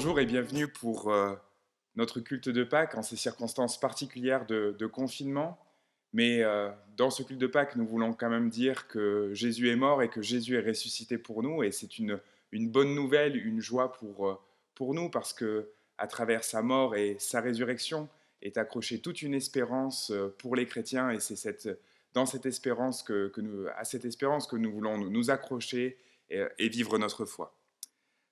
Bonjour et bienvenue pour notre culte de Pâques en ces circonstances particulières de confinement. Mais dans ce culte de Pâques, nous voulons quand même dire que Jésus est mort et que Jésus est ressuscité pour nous. Et c'est une bonne nouvelle, une joie pour nous parce que à travers sa mort et sa résurrection est accrochée toute une espérance pour les chrétiens. Et c'est dans cette espérance à cette espérance que nous voulons nous accrocher et vivre notre foi.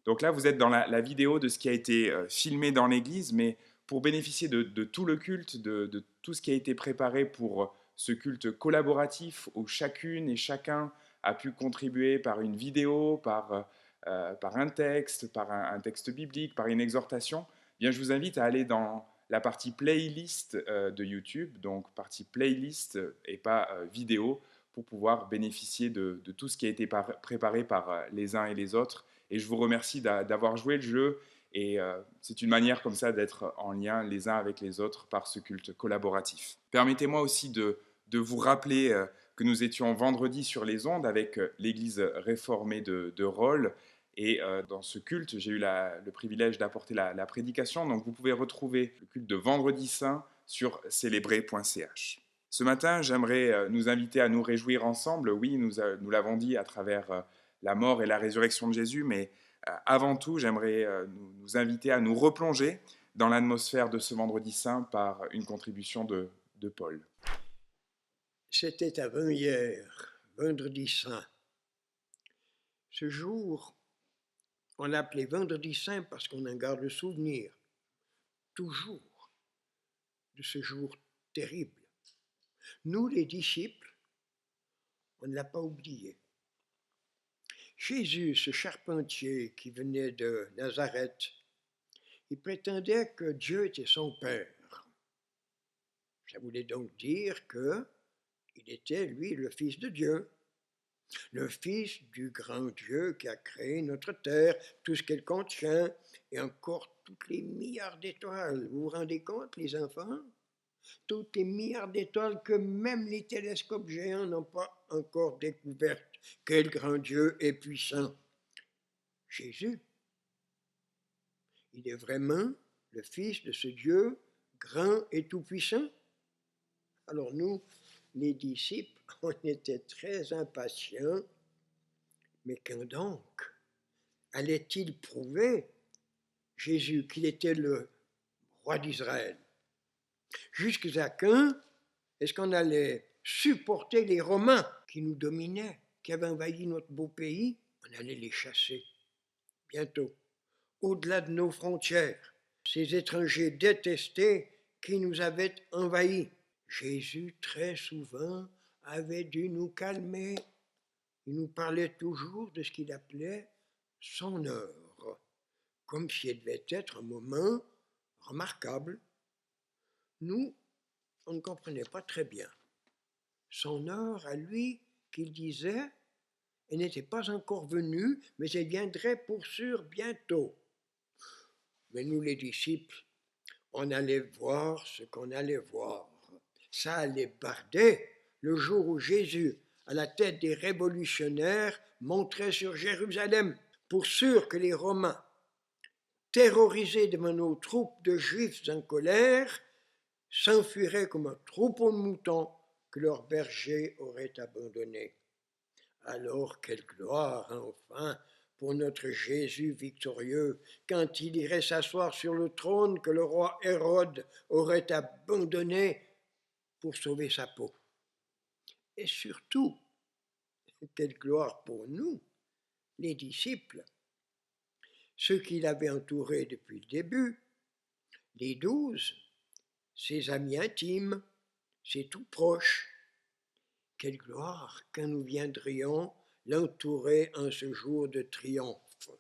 Donc là, vous êtes dans la vidéo de ce qui a été filmé dans l'église, mais pour bénéficier de tout le culte, de tout ce qui a été préparé pour ce culte collaboratif où chacune et chacun a pu contribuer par une vidéo, par un texte, par un texte biblique, par une exhortation, eh bien, je vous invite à aller dans la partie playlist de YouTube, donc partie playlist et pas vidéo, pour pouvoir bénéficier de tout ce qui a été préparé par les uns et les autres. Et je vous remercie d'avoir joué le jeu. Et c'est une manière comme ça d'être en lien les uns avec les autres par ce culte collaboratif. Permettez-moi aussi de vous rappeler que nous étions vendredi sur les ondes avec l'église réformée de Rolles. Et dans ce culte, j'ai eu le privilège d'apporter la prédication. Donc vous pouvez retrouver le culte de Vendredi Saint sur célébrer.ch. Ce matin, j'aimerais nous inviter à nous réjouir ensemble. Oui, nous l'avons dit à travers la mort et la résurrection de Jésus, mais avant tout, j'aimerais nous inviter à nous replonger dans l'atmosphère de ce vendredi saint par une contribution de Paul. C'était avant-hier, vendredi saint. Ce jour, on l'appelait vendredi saint parce qu'on en garde le souvenir, toujours, de ce jour terrible. Nous, les disciples, on ne l'a pas oublié. Jésus, ce charpentier qui venait de Nazareth, il prétendait que Dieu était son Père. Ça voulait donc dire qu'il était, lui, le Fils de Dieu, le Fils du grand Dieu qui a créé notre terre, tout ce qu'elle contient, et encore toutes les milliards d'étoiles. Vous vous rendez compte, les enfants? Toutes les milliards d'étoiles que même les télescopes géants n'ont pas encore découvertes. Quel grand Dieu est puissant! Jésus, il est vraiment le Fils de ce Dieu grand et tout-puissant. Alors nous, les disciples, on était très impatients. Mais quand donc allait-il prouver, Jésus, qu'il était le roi d'Israël? Jusqu'à quand est-ce qu'on allait supporter les Romains qui nous dominaient, qui avaient envahi notre beau pays? On allait les chasser bientôt, au-delà de nos frontières, ces étrangers détestés qui nous avaient envahis. Jésus, très souvent, avait dû nous calmer. Il nous parlait toujours de ce qu'il appelait son heure, comme si elle devait être un moment remarquable. Nous, on ne comprenait pas très bien. Son heure à lui, qu'il disait, elle n'était pas encore venue, mais elle viendrait pour sûr bientôt. Mais nous, les disciples, on allait voir ce qu'on allait voir. Ça allait barder le jour où Jésus, à la tête des révolutionnaires, monterait sur Jérusalem, pour sûr que les Romains, terrorisés devant nos troupes de Juifs en colère, s'enfuiraient comme un troupeau de moutons que leurs bergers auraient abandonnés. Alors quelle gloire, enfin, pour notre Jésus victorieux, quand il irait s'asseoir sur le trône que le roi Hérode aurait abandonné pour sauver sa peau. Et surtout, quelle gloire pour nous, les disciples, ceux qui l'avaient entouré depuis le début, les 12, ses amis intimes, ses tout proches. Quelle gloire quand nous viendrions l'entourer en ce jour de triomphe.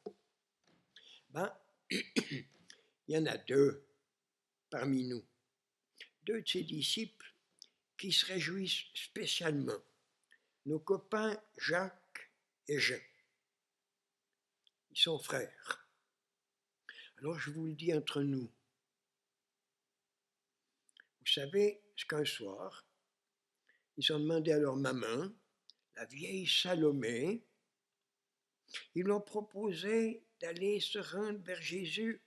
Il y en a deux parmi nous, deux de ses disciples qui se réjouissent spécialement, nos copains Jacques et Jean. Ils sont frères. Alors je vous le dis entre nous. Vous savez ce qu'un soir, ils ont demandé à leur maman, la vieille Salomé, ils leur ont proposé d'aller se rendre vers Jésus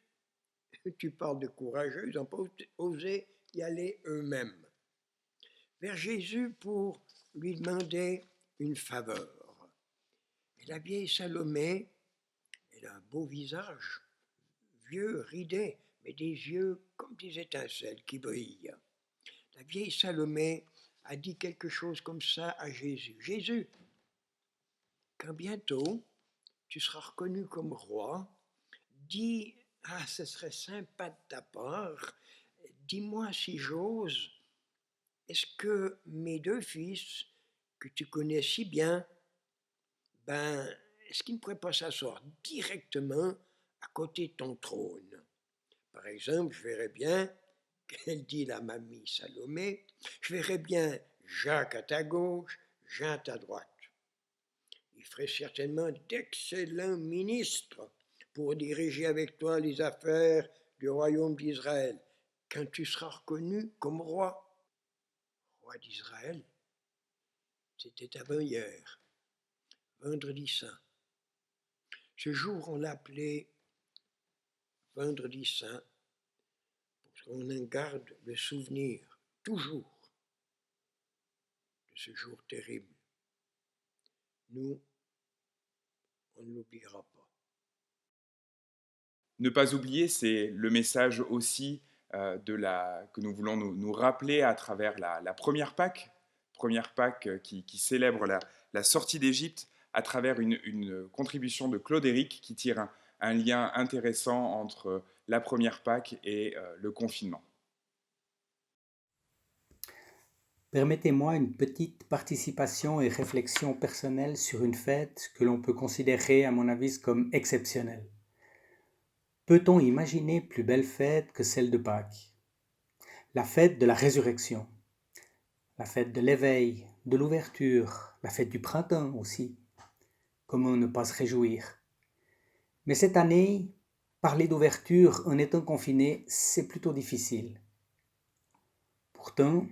Tu parles de courageux, ils n'ont pas osé y aller eux-mêmes vers Jésus pour lui demander une faveur. Et la vieille Salomé, elle a un beau visage, vieux, ridé, mais des yeux comme des étincelles qui brillent. La vieille Salomé a dit quelque chose comme ça à Jésus. Jésus, quand bientôt tu seras reconnu comme roi, dis, ah, ce serait sympa de ta part, dis-moi si j'ose, est-ce que mes deux fils, que tu connais si bien, ben, est-ce qu'ils ne pourraient pas s'asseoir directement à côté de ton trône? Par exemple, je verrais bien, qu'elle dit la mamie Salomé, je verrais bien Jacques à ta gauche, Jean à ta droite. Il ferait certainement d'excellents ministres pour diriger avec toi les affaires du royaume d'Israël, quand tu seras reconnu comme roi. Roi d'Israël, c'était avant-hier, vendredi saint. Ce jour, on l'appelait vendredi saint, parce qu'on en garde le souvenir, toujours, de ce jour terrible. Nous, on ne l'oubliera pas. Ne pas oublier, c'est le message aussi que nous voulons nous rappeler à travers la première Pâque qui célèbre la sortie d'Égypte à travers une contribution de Claude Éric qui tire un lien intéressant entre la première Pâque et le confinement. Permettez-moi une petite participation et réflexion personnelle sur une fête que l'on peut considérer, à mon avis, comme exceptionnelle. Peut-on imaginer plus belle fête que celle de Pâques? La fête de la résurrection, la fête de l'éveil, de l'ouverture, la fête du printemps aussi. Comment ne pas se réjouir? Mais cette année, parler d'ouverture en étant confiné, c'est plutôt difficile. Pourtant,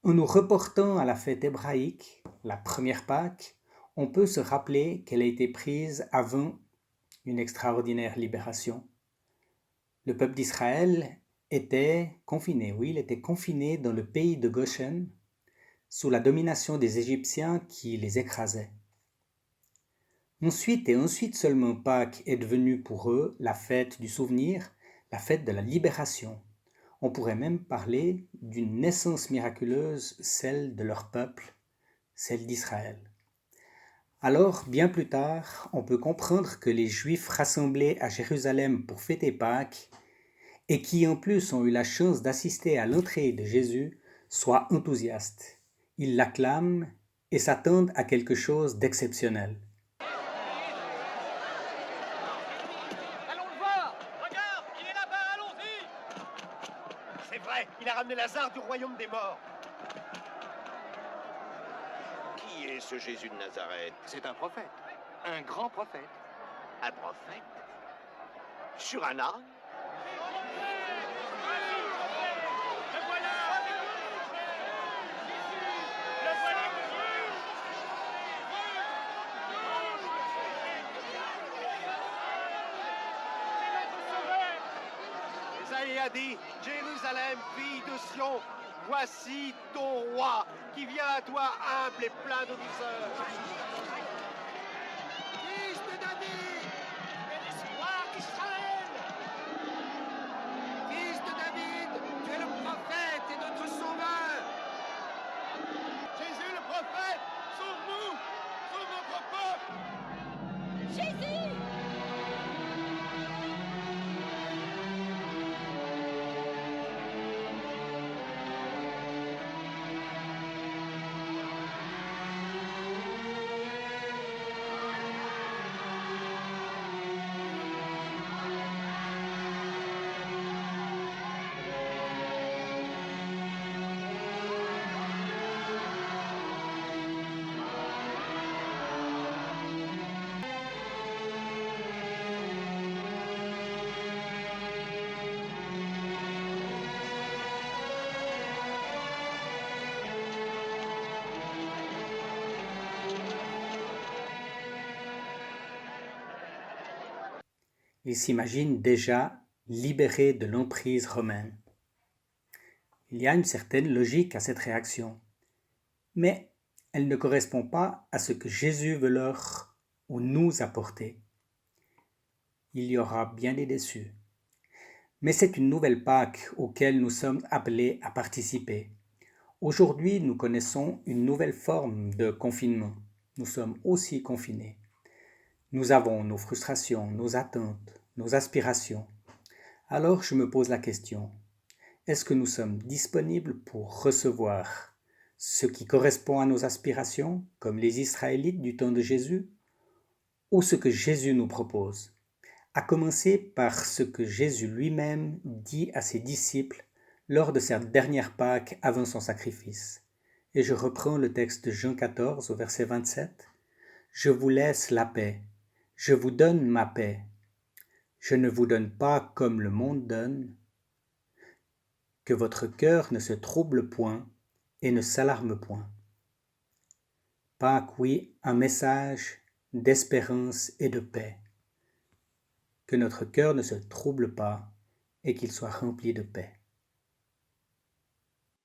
en nous reportant à la fête hébraïque, la première Pâque, on peut se rappeler qu'elle a été prise avant une extraordinaire libération. Le peuple d'Israël était confiné, oui, il était confiné dans le pays de Goshen, sous la domination des Égyptiens qui les écrasaient. Ensuite seulement Pâques est devenue pour eux la fête du souvenir, la fête de la libération. On pourrait même parler d'une naissance miraculeuse, celle de leur peuple, celle d'Israël. Alors, bien plus tard, on peut comprendre que les Juifs rassemblés à Jérusalem pour fêter Pâques, et qui en plus ont eu la chance d'assister à l'entrée de Jésus, soient enthousiastes. Ils l'acclament et s'attendent à quelque chose d'exceptionnel. Allons le voir! Regarde, il est là-bas, allons-y! C'est vrai, il a ramené Lazare du royaume des morts. Qui est ce Jésus de Nazareth? C'est un prophète, un grand prophète. Un prophète? Sur un âne? Isaïe a dit, Jérusalem, fille de Sion, voici ton roi qui vient à toi humble et plein de douceur. Fils de David, tu es l'espoir d'Israël. Fils de David, tu es le prophète et notre sauveur. Jésus le prophète, sauve-nous, sauve notre peuple. Jésus! Ils s'imaginent déjà libérés de l'emprise romaine. Il y a une certaine logique à cette réaction, mais elle ne correspond pas à ce que Jésus veut leur ou nous apporter. Il y aura bien des déçus. Mais c'est une nouvelle Pâque auquel nous sommes appelés à participer. Aujourd'hui, nous connaissons une nouvelle forme de confinement. Nous sommes aussi confinés. Nous avons nos frustrations, nos attentes, nos aspirations. Alors je me pose la question, est-ce que nous sommes disponibles pour recevoir ce qui correspond à nos aspirations, comme les Israélites du temps de Jésus, ou ce que Jésus nous propose? À commencer par ce que Jésus lui-même dit à ses disciples lors de sa dernière Pâque avant son sacrifice. Et je reprends le texte de Jean 14 au verset 27. « Je vous laisse la paix, je vous donne ma paix. Je ne vous donne pas comme le monde donne. Que votre cœur ne se trouble point et ne s'alarme point. » Pâques, oui, un message d'espérance et de paix. Que notre cœur ne se trouble pas et qu'il soit rempli de paix.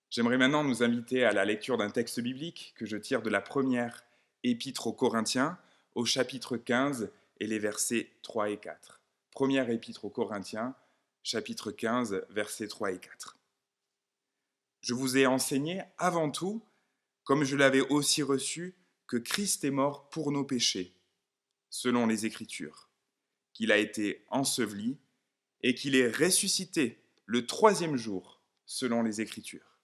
J'aimerais maintenant nous inviter à la lecture d'un texte biblique que je tire de la première épître aux Corinthiens, au chapitre 15 et les versets 3 et 4. Première épître aux Corinthiens, chapitre 15, versets 3 et 4. Je vous ai enseigné avant tout, comme je l'avais aussi reçu, que Christ est mort pour nos péchés, selon les Écritures, qu'il a été enseveli et qu'il est ressuscité le troisième jour, selon les Écritures.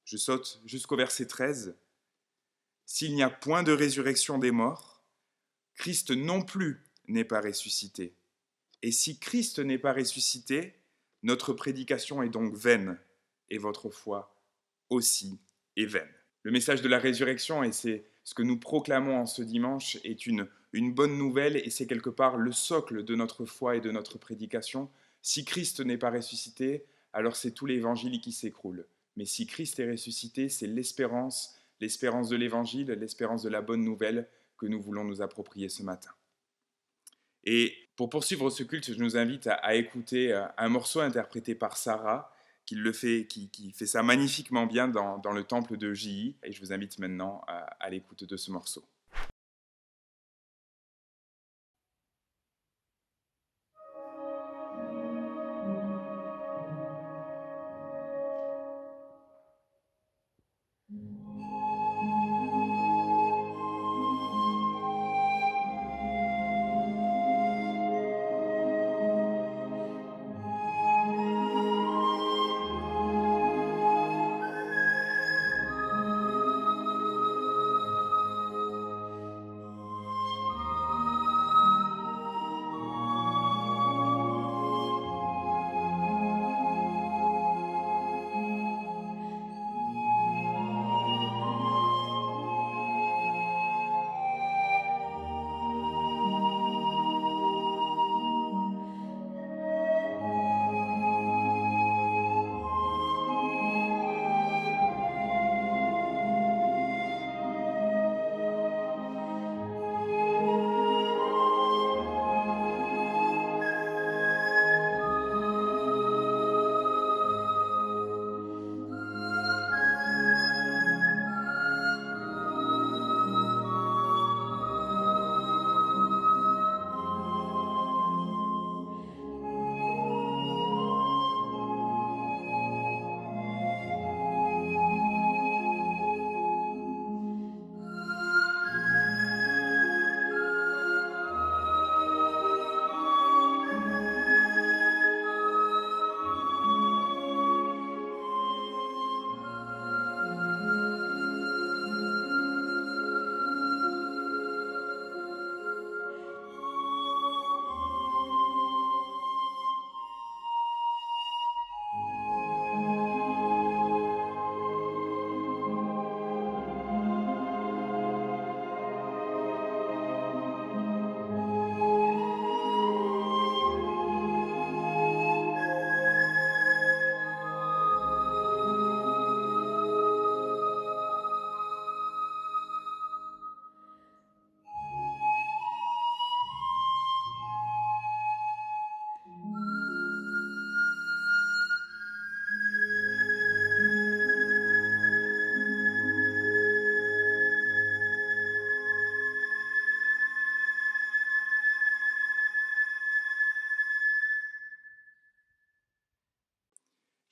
Je saute jusqu'au verset 13. S'il n'y a point de résurrection des morts, Christ non plus n'est pas ressuscité. Et si Christ n'est pas ressuscité, notre prédication est donc vaine, et votre foi aussi est vaine. Le message de la résurrection, et c'est ce que nous proclamons en ce dimanche, est une bonne nouvelle, et c'est quelque part le socle de notre foi et de notre prédication. Si Christ n'est pas ressuscité, alors c'est tout l'évangile qui s'écroule. Mais si Christ est ressuscité, c'est l'espérance de l'évangile, l'espérance de la bonne nouvelle que nous voulons nous approprier ce matin. Et pour poursuivre ce culte, je nous invite à écouter un morceau interprété par Sarah, qui fait ça magnifiquement bien dans le temple de J.I. Et je vous invite maintenant à l'écoute de ce morceau.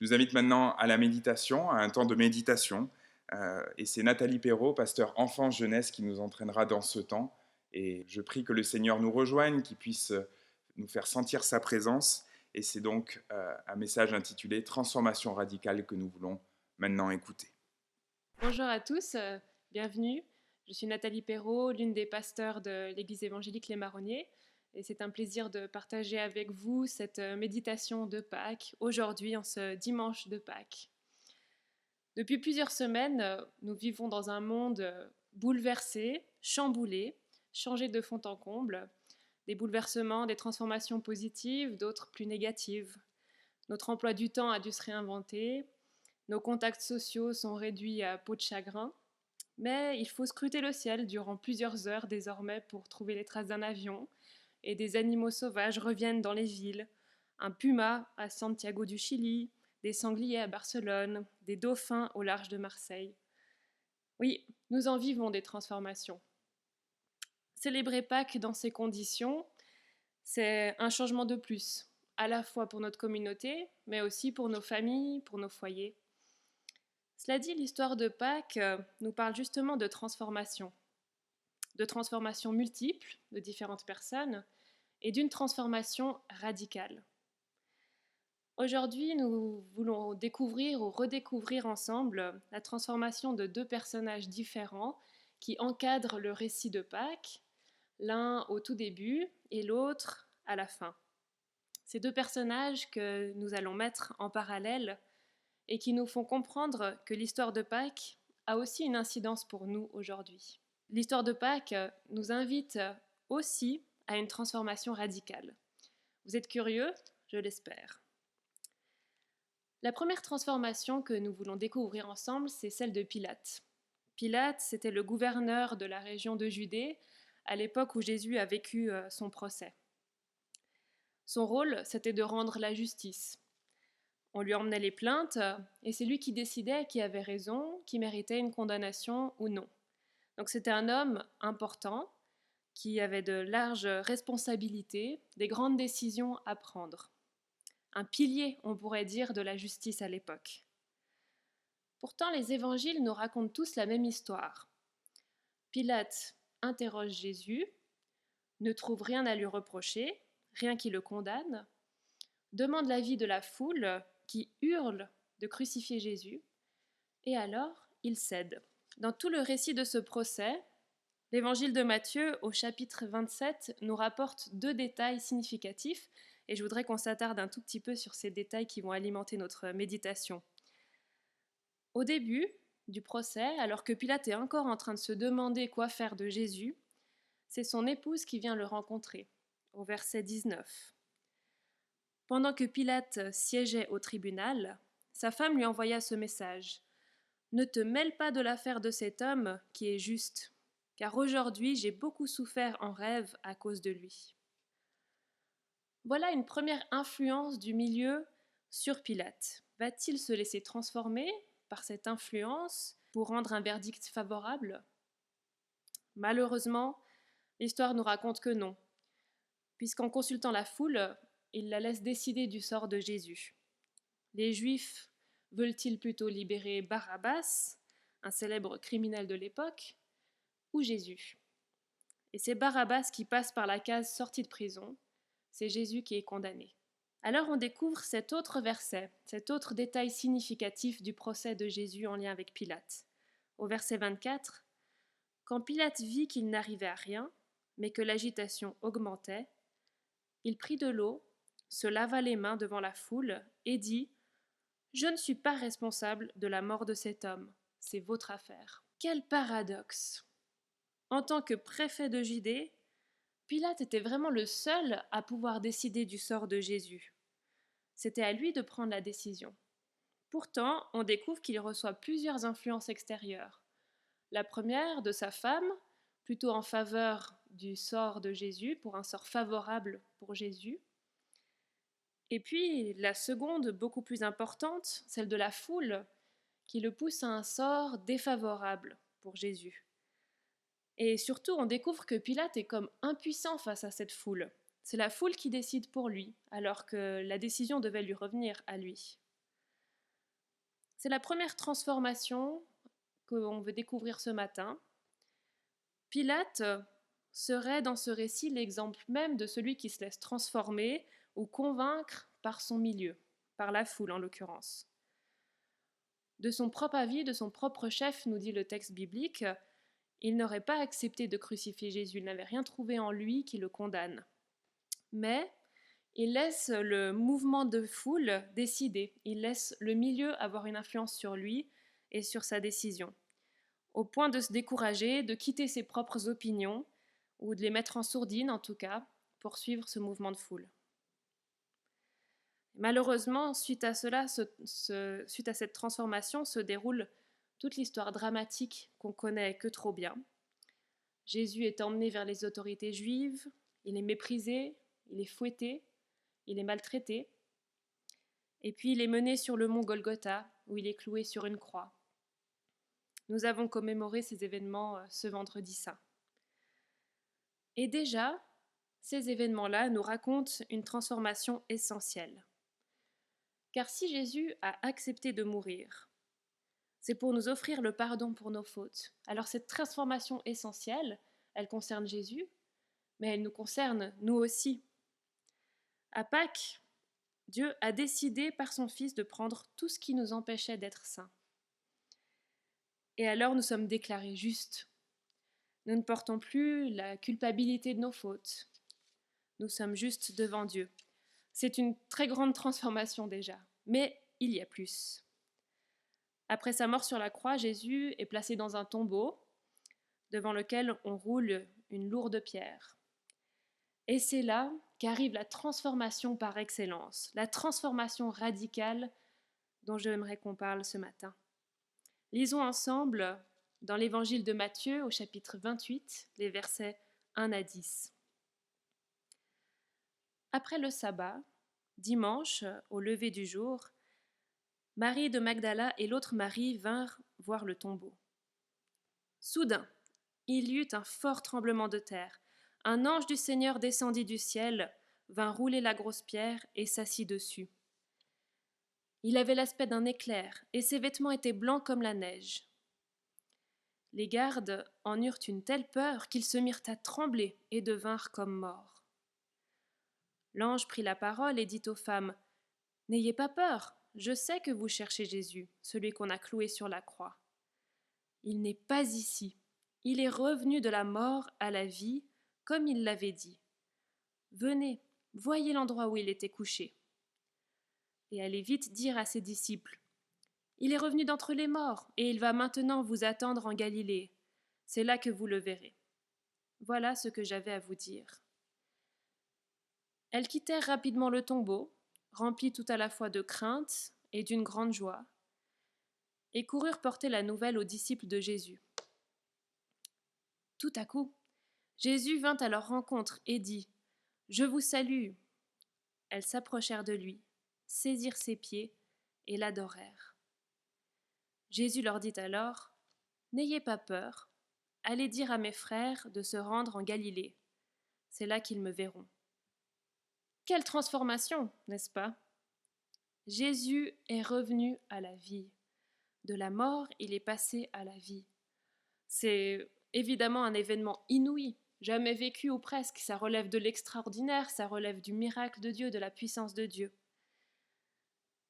Je vous invite maintenant à la méditation, à un temps de méditation. Et c'est Nathalie Perrault, pasteur enfance-jeunesse, qui nous entraînera dans ce temps. Et je prie que le Seigneur nous rejoigne, qu'il puisse nous faire sentir sa présence. Et c'est donc un message intitulé Transformation radicale que nous voulons maintenant écouter. Bonjour à tous, bienvenue. Je suis Nathalie Perrault, l'une des pasteurs de l'Église évangélique Les Marronniers. Et c'est un plaisir de partager avec vous cette méditation de Pâques, aujourd'hui en ce dimanche de Pâques. Depuis plusieurs semaines, nous vivons dans un monde bouleversé, chamboulé, changé de fond en comble. Des bouleversements, des transformations positives, d'autres plus négatives. Notre emploi du temps a dû se réinventer. Nos contacts sociaux sont réduits à peau de chagrin. Mais il faut scruter le ciel durant plusieurs heures désormais pour trouver les traces d'un avion. Et des animaux sauvages reviennent dans les villes. Un puma à Santiago du Chili, des sangliers à Barcelone, des dauphins au large de Marseille. Oui, nous en vivons des transformations. Célébrer Pâques dans ces conditions, c'est un changement de plus, à la fois pour notre communauté, mais aussi pour nos familles, pour nos foyers. Cela dit, l'histoire de Pâques nous parle justement de transformation multiples de différentes personnes et d'une transformation radicale. Aujourd'hui, nous voulons découvrir ou redécouvrir ensemble la transformation de deux personnages différents qui encadrent le récit de Pâques, l'un au tout début et l'autre à la fin. Ces deux personnages que nous allons mettre en parallèle et qui nous font comprendre que l'histoire de Pâques a aussi une incidence pour nous aujourd'hui. L'histoire de Pâques nous invite aussi à une transformation radicale. Vous êtes curieux? Je l'espère. La première transformation que nous voulons découvrir ensemble, c'est celle de Pilate. Pilate, c'était le gouverneur de la région de Judée à l'époque où Jésus a vécu son procès. Son rôle, c'était de rendre la justice. On lui emmenait les plaintes et c'est lui qui décidait qui avait raison, qui méritait une condamnation ou non. Donc c'était un homme important qui avait de larges responsabilités, des grandes décisions à prendre. Un pilier, on pourrait dire, de la justice à l'époque. Pourtant, les évangiles nous racontent tous la même histoire. Pilate interroge Jésus, ne trouve rien à lui reprocher, rien qui le condamne, demande l'avis de la foule qui hurle de crucifier Jésus, et alors il cède. Dans tout le récit de ce procès, l'évangile de Matthieu, au chapitre 27, nous rapporte deux détails significatifs, et je voudrais qu'on s'attarde un tout petit peu sur ces détails qui vont alimenter notre méditation. Au début du procès, alors que Pilate est encore en train de se demander quoi faire de Jésus, c'est son épouse qui vient le rencontrer, au verset 19. Pendant que Pilate siégeait au tribunal, sa femme lui envoya ce message : « Ne te mêle pas de l'affaire de cet homme qui est juste, car aujourd'hui j'ai beaucoup souffert en rêve à cause de lui. » Voilà une première influence du milieu sur Pilate. Va-t-il se laisser transformer par cette influence pour rendre un verdict favorable ? Malheureusement, l'histoire nous raconte que non, puisqu'en consultant la foule, il la laisse décider du sort de Jésus. Les Juifs veulent-ils plutôt libérer Barabbas, un célèbre criminel de l'époque, ou Jésus ? Et c'est Barabbas qui passe par la case sortie de prison, c'est Jésus qui est condamné. Alors on découvre cet autre verset, cet autre détail significatif du procès de Jésus en lien avec Pilate. Au verset 24, « Quand Pilate vit qu'il n'arrivait à rien, mais que l'agitation augmentait, il prit de l'eau, se lava les mains devant la foule et dit : « Je ne suis pas responsable de la mort de cet homme, c'est votre affaire. » Quel paradoxe! En tant que préfet de Judée, Pilate était vraiment le seul à pouvoir décider du sort de Jésus. C'était à lui de prendre la décision. Pourtant, on découvre qu'il reçoit plusieurs influences extérieures. La première, de sa femme, plutôt en faveur du sort de Jésus, pour un sort favorable pour Jésus. Et puis, la seconde, beaucoup plus importante, celle de la foule, qui le pousse à un sort défavorable pour Jésus. Et surtout, on découvre que Pilate est comme impuissant face à cette foule. C'est la foule qui décide pour lui, alors que la décision devait lui revenir à lui. C'est la première transformation qu'on veut découvrir ce matin. Pilate serait dans ce récit l'exemple même de celui qui se laisse transformer ou convaincre par son milieu, par la foule en l'occurrence. De son propre avis, de son propre chef, nous dit le texte biblique, il n'aurait pas accepté de crucifier Jésus, il n'avait rien trouvé en lui qui le condamne. Mais il laisse le mouvement de foule décider, il laisse le milieu avoir une influence sur lui et sur sa décision, au point de se décourager, de quitter ses propres opinions, ou de les mettre en sourdine en tout cas, pour suivre ce mouvement de foule. Malheureusement, suite à cela, suite à cette transformation, se déroule toute l'histoire dramatique qu'on connaît que trop bien. Jésus est emmené vers les autorités juives, il est méprisé, il est fouetté, il est maltraité, et puis il est mené sur le mont Golgotha, où il est cloué sur une croix. Nous avons commémoré ces événements ce vendredi saint. Et déjà, ces événements-là nous racontent une transformation essentielle. Car si Jésus a accepté de mourir, c'est pour nous offrir le pardon pour nos fautes. Alors cette transformation essentielle, elle concerne Jésus, mais elle nous concerne nous aussi. À Pâques, Dieu a décidé par son Fils de prendre tout ce qui nous empêchait d'être saints. Et alors nous sommes déclarés justes. Nous ne portons plus la culpabilité de nos fautes. Nous sommes justes devant Dieu. C'est une très grande transformation déjà, mais il y a plus. Après sa mort sur la croix, Jésus est placé dans un tombeau devant lequel on roule une lourde pierre. Et c'est là qu'arrive la transformation par excellence, la transformation radicale dont j'aimerais qu'on parle ce matin. Lisons ensemble dans l'évangile de Matthieu au chapitre 28, les versets 1 à 10. Après le sabbat, dimanche, au lever du jour, Marie de Magdala et l'autre Marie vinrent voir le tombeau. Soudain, il y eut un fort tremblement de terre. Un ange du Seigneur descendit du ciel, vint rouler la grosse pierre et s'assit dessus. Il avait l'aspect d'un éclair, et ses vêtements étaient blancs comme la neige. Les gardes en eurent une telle peur qu'ils se mirent à trembler et devinrent comme morts. L'ange prit la parole et dit aux femmes : « N'ayez pas peur, je sais que vous cherchez Jésus, celui qu'on a cloué sur la croix. Il n'est pas ici, il est revenu de la mort à la vie, comme il l'avait dit. Venez, voyez l'endroit où il était couché. » Et allez vite dire à ses disciples : « Il est revenu d'entre les morts, et il va maintenant vous attendre en Galilée. C'est là que vous le verrez. » Voilà ce que j'avais à vous dire. Elles quittèrent rapidement le tombeau, remplies tout à la fois de crainte et d'une grande joie, et coururent porter la nouvelle aux disciples de Jésus. Tout à coup, Jésus vint à leur rencontre et dit : « Je vous salue. » Elles s'approchèrent de lui, saisirent ses pieds et l'adorèrent. Jésus leur dit alors : « N'ayez pas peur, allez dire à mes frères de se rendre en Galilée. C'est là qu'ils me verront. » Quelle transformation, n'est-ce pas ? Jésus est revenu à la vie. De la mort, il est passé à la vie. C'est évidemment un événement inouï, jamais vécu ou presque. Ça relève de l'extraordinaire, ça relève du miracle de Dieu, de la puissance de Dieu.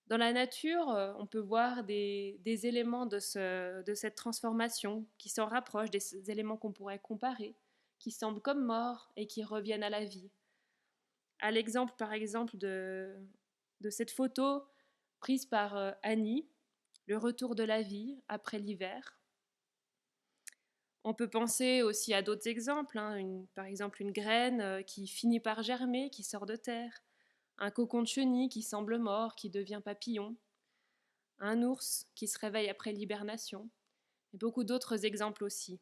Dans la nature, on peut voir des éléments de cette transformation qui s'en rapprochent, des éléments qu'on pourrait comparer, qui semblent comme morts et qui reviennent à la vie. À l'exemple, par exemple, de cette photo prise par Annie, le retour de la vie après l'hiver. On peut penser aussi à d'autres exemples, par exemple une graine qui finit par germer, qui sort de terre, un cocon de chenille qui semble mort, qui devient papillon, un ours qui se réveille après l'hibernation, et beaucoup d'autres exemples aussi.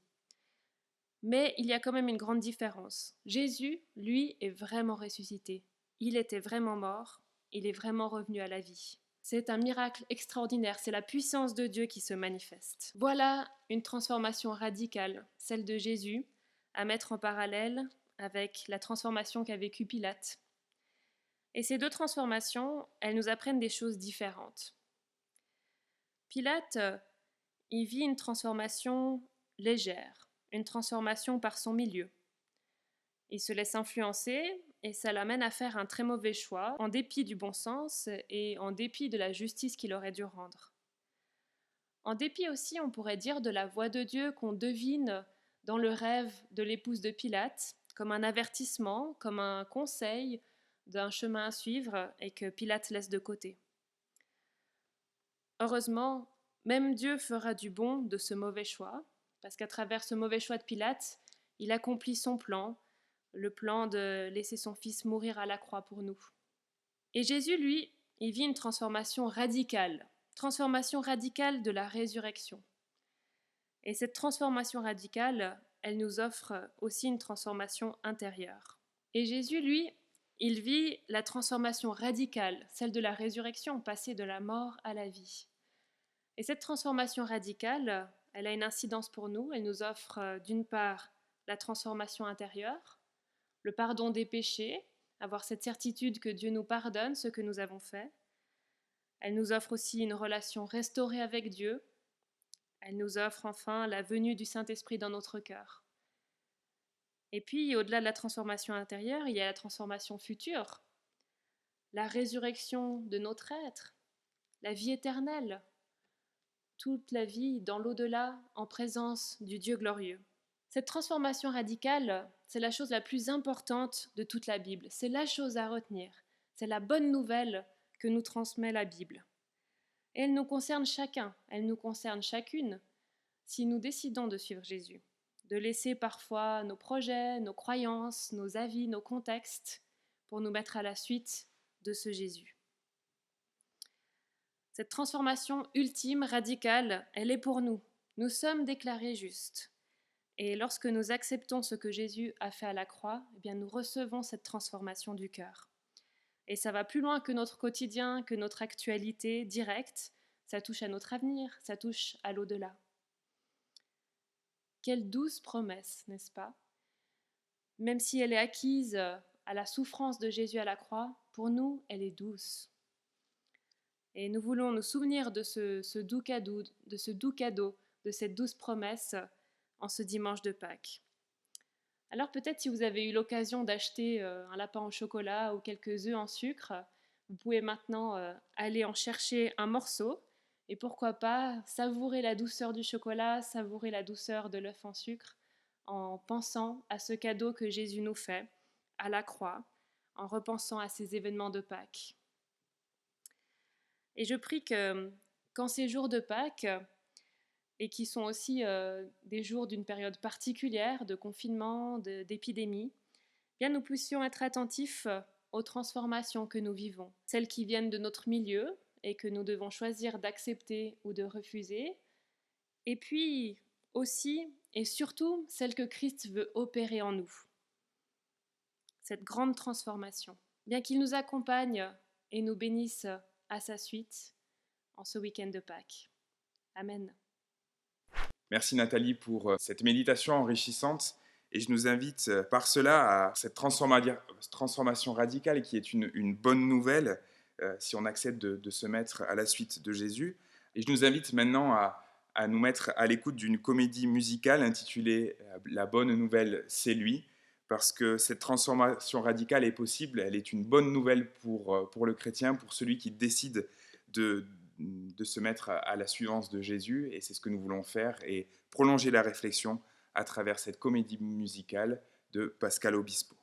Mais il y a quand même une grande différence. Jésus, lui, est vraiment ressuscité. Il était vraiment mort, il est vraiment revenu à la vie. C'est un miracle extraordinaire, c'est la puissance de Dieu qui se manifeste. Voilà une transformation radicale, celle de Jésus, à mettre en parallèle avec la transformation qu'a vécue Pilate. Et ces deux transformations, elles nous apprennent des choses différentes. Pilate, il vit une transformation légère, une transformation par son milieu. Il se laisse influencer et ça l'amène à faire un très mauvais choix, en dépit du bon sens et en dépit de la justice qu'il aurait dû rendre. En dépit aussi, on pourrait dire, de la voix de Dieu qu'on devine dans le rêve de l'épouse de Pilate, comme un avertissement, comme un conseil d'un chemin à suivre et que Pilate laisse de côté. Heureusement, même Dieu fera du bon de ce mauvais choix, parce qu'à travers ce mauvais choix de Pilate, il accomplit son plan, le plan de laisser son fils mourir à la croix pour nous. Et Jésus, lui, il vit une transformation radicale de la résurrection. Et cette transformation radicale, elle nous offre aussi une transformation intérieure. Et Jésus, lui, il vit la transformation radicale, celle de la résurrection, passer de la mort à la vie. Et cette transformation radicale, elle a une incidence pour nous. Elle nous offre d'une part la transformation intérieure, le pardon des péchés, avoir cette certitude que Dieu nous pardonne ce que nous avons fait. Elle nous offre aussi une relation restaurée avec Dieu. Elle nous offre enfin la venue du Saint-Esprit dans notre cœur. Et puis, au-delà de la transformation intérieure, il y a la transformation future, la résurrection de notre être, la vie éternelle, toute la vie dans l'au-delà en présence du Dieu glorieux. Cette transformation radicale, c'est la chose la plus importante de toute la Bible. C'est la chose à retenir. C'est la bonne nouvelle que nous transmet la Bible. Et elle nous concerne chacun, elle nous concerne chacune, si nous décidons de suivre Jésus, de laisser parfois nos projets, nos croyances, nos avis, nos contextes, pour nous mettre à la suite de ce Jésus. Cette transformation ultime, radicale, elle est pour nous. Nous sommes déclarés justes. Et lorsque nous acceptons ce que Jésus a fait à la croix, eh bien nous recevons cette transformation du cœur. Et ça va plus loin que notre quotidien, que notre actualité directe. Ça touche à notre avenir, ça touche à l'au-delà. Quelle douce promesse, n'est-ce pas? Même si elle est acquise à la souffrance de Jésus à la croix, pour nous, elle est douce. Et nous voulons nous souvenir de ce doux cadeau, de cette douce promesse en ce dimanche de Pâques. Alors peut-être si vous avez eu l'occasion d'acheter un lapin au chocolat ou quelques œufs en sucre, vous pouvez maintenant aller en chercher un morceau et pourquoi pas savourer la douceur du chocolat, savourer la douceur de l'œuf en sucre en pensant à ce cadeau que Jésus nous fait à la croix, en repensant à ces événements de Pâques. Et je prie qu'en ces jours de Pâques, et qui sont aussi des jours d'une période particulière de confinement, d'épidémie, bien nous puissions être attentifs aux transformations que nous vivons, celles qui viennent de notre milieu et que nous devons choisir d'accepter ou de refuser, et puis aussi et surtout celles que Christ veut opérer en nous. Cette grande transformation, bien qu'il nous accompagne et nous bénisse à sa suite en ce week-end de Pâques. Amen. Merci Nathalie pour cette méditation enrichissante et je nous invite par cela à cette transformation radicale qui est une bonne nouvelle si on accepte de se mettre à la suite de Jésus. Et je nous invite maintenant à nous mettre à l'écoute d'une comédie musicale intitulée La bonne nouvelle, c'est lui, parce que cette transformation radicale est possible, elle est une bonne nouvelle pour le chrétien, pour celui qui décide de se mettre à la suivance de Jésus, et c'est ce que nous voulons faire, et prolonger la réflexion à travers cette comédie musicale de Pascal Obispo.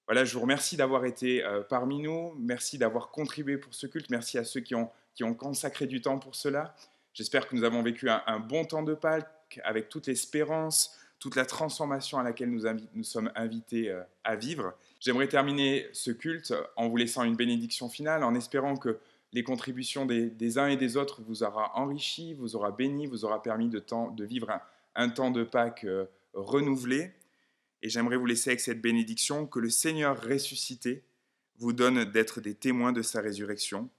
Voilà, je vous remercie d'avoir été parmi nous, merci d'avoir contribué pour ce culte, merci à ceux qui ont consacré du temps pour cela. J'espère que nous avons vécu un bon temps de Pâques, avec toute l'espérance, toute la transformation à laquelle nous sommes invités à vivre. J'aimerais terminer ce culte en vous laissant une bénédiction finale, en espérant que les contributions des uns et des autres vous aura enrichi, vous aura béni, vous aura permis de vivre un temps de Pâques renouvelé. Et j'aimerais vous laisser avec cette bénédiction que le Seigneur ressuscité vous donne d'être des témoins de sa résurrection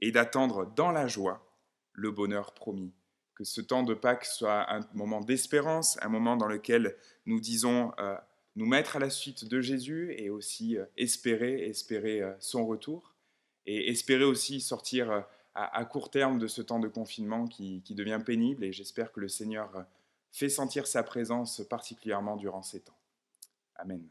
et d'attendre dans la joie le bonheur promis. Que ce temps de Pâques soit un moment d'espérance, un moment dans lequel nous disons nous mettre à la suite de Jésus et aussi espérer son retour. Et espérer aussi sortir à court terme de ce temps de confinement qui devient pénible, et j'espère que le Seigneur fait sentir sa présence particulièrement durant ces temps. Amen.